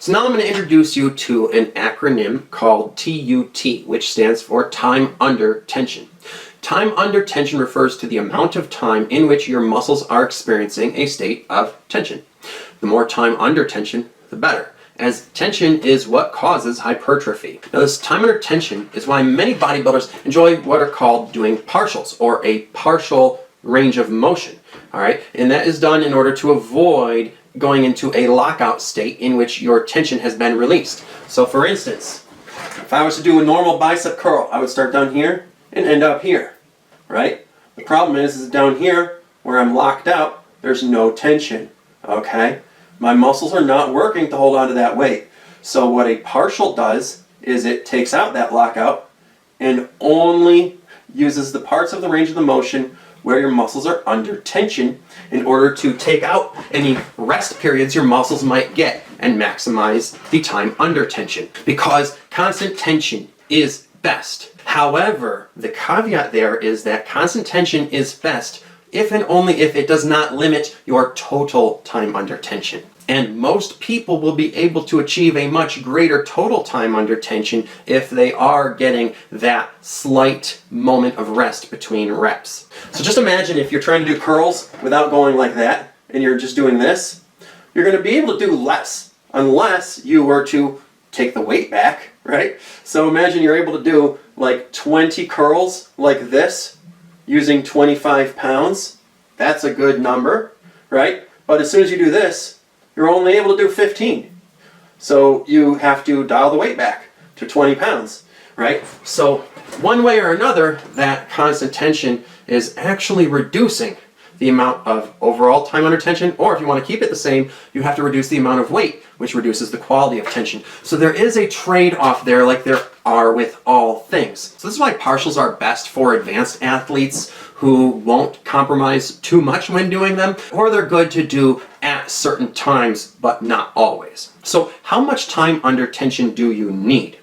So now I'm going to introduce you to an acronym called TUT, which stands for time under tension. Time under tension refers to the amount of time in which your muscles are experiencing a state of tension. The more time under tension, the better, as tension is what causes hypertrophy. Now, this time under tension is why many bodybuilders enjoy what are called doing partials, or a partial range of motion. All right, and that is done in order to avoid going into a lockout state in which your tension has been released. So for instance, if I was to do a normal bicep curl, I would start down here and end up here, right? The problem is down here where I'm locked out, there's no tension, okay? My muscles are not working to hold on to that weight. So what a partial does is it takes out that lockout and only uses the parts of the range of the motion where your muscles are under tension in order to take out any rest periods your muscles might get and maximize the time under tension, because constant tension is best. However, the caveat there is that constant tension is best if and only if it does not limit your total time under tension. And most people will be able to achieve a much greater total time under tension if they are getting that slight moment of rest between reps. So just imagine if you're trying to do curls without going like that, and you're just doing this, you're going to be able to do less, unless you were to take the weight back, right? So imagine you're able to do like 20 curls like this using 25 pounds. That's a good number, right? But as soon as you do this, you're only able to do 15. So you have to dial the weight back to 20 pounds, right? So one way or another, that constant tension is actually reducing the amount of overall time under tension, or if you want to keep it the same, you have to reduce the amount of weight, which reduces the quality of tension. So there is a trade-off there, like there are with all things. So this is why partials are best for advanced athletes who won't compromise too much when doing them, or they're good to do at certain times, but not always. So how much time under tension do you need?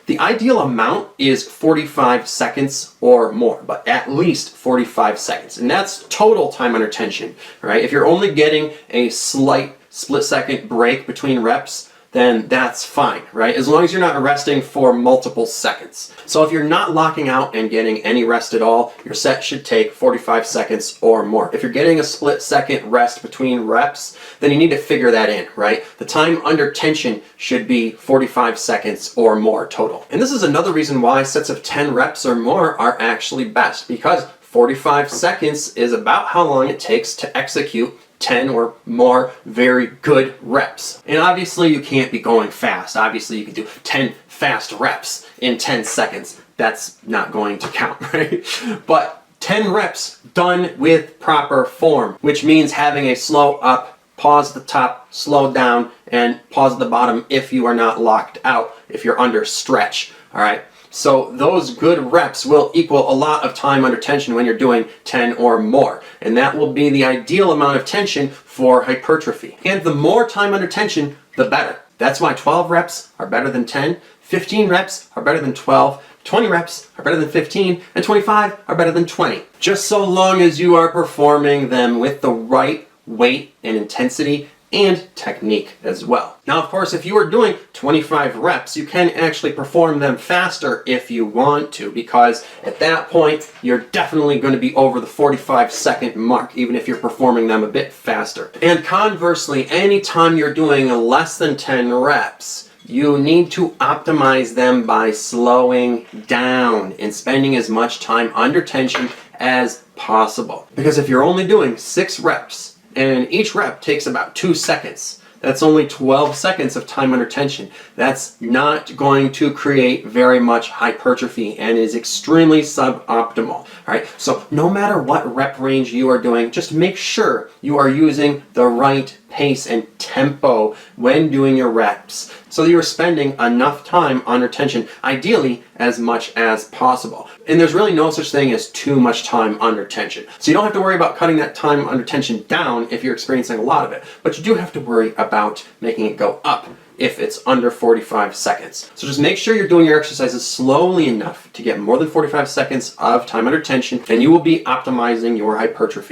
The ideal amount is 45 seconds or more, but at least 45 seconds. And that's total time under tension, right? If you're only getting a slight split-second break between reps, then that's fine, right? As long as you're not resting for multiple seconds. So if you're not locking out and getting any rest at all, your set should take 45 seconds or more. If you're getting a split-second rest between reps, then you need to figure that in, right? The time under tension should be 45 seconds or more total. And this is another reason why sets of 10 reps or more are actually best, because 45 seconds is about how long it takes to execute 10 or more very good reps. And obviously you can't be going fast. Obviously you can do 10 fast reps in 10 seconds. That's not going to count, right? But 10 reps done with proper form, which means having a slow up, pause at the top, slow down, and pause at the bottom if you are not locked out, if you're under stretch, all right? So those good reps will equal a lot of time under tension when you're doing 10 or more. And that will be the ideal amount of tension for hypertrophy. And the more time under tension, the better. That's why 12 reps are better than 10, 15 reps are better than 12, 20 reps are better than 15, and 25 are better than 20. Just so long as you are performing them with the right weight and intensity and technique as well. Now, of course, if you are doing 25 reps, you can actually perform them faster if you want to, because at that point, you're definitely going to be over the 45-second mark, even if you're performing them a bit faster. And conversely, anytime you're doing less than 10 reps, you need to optimize them by slowing down and spending as much time under tension as possible. Because if you're only doing 6 reps, and each rep takes about 2 seconds, that's only 12 seconds of time under tension. That's not going to create very much hypertrophy and is extremely suboptimal. All right, so no matter what rep range you are doing, just make sure you are using the right pace and tempo when doing your reps, so that you're spending enough time under tension, ideally as much as possible. And there's really no such thing as too much time under tension. So you don't have to worry about cutting that time under tension down if you're experiencing a lot of it, but you do have to worry about making it go up if it's under 45 seconds. So just make sure you're doing your exercises slowly enough to get more than 45 seconds of time under tension, and you will be optimizing your hypertrophy.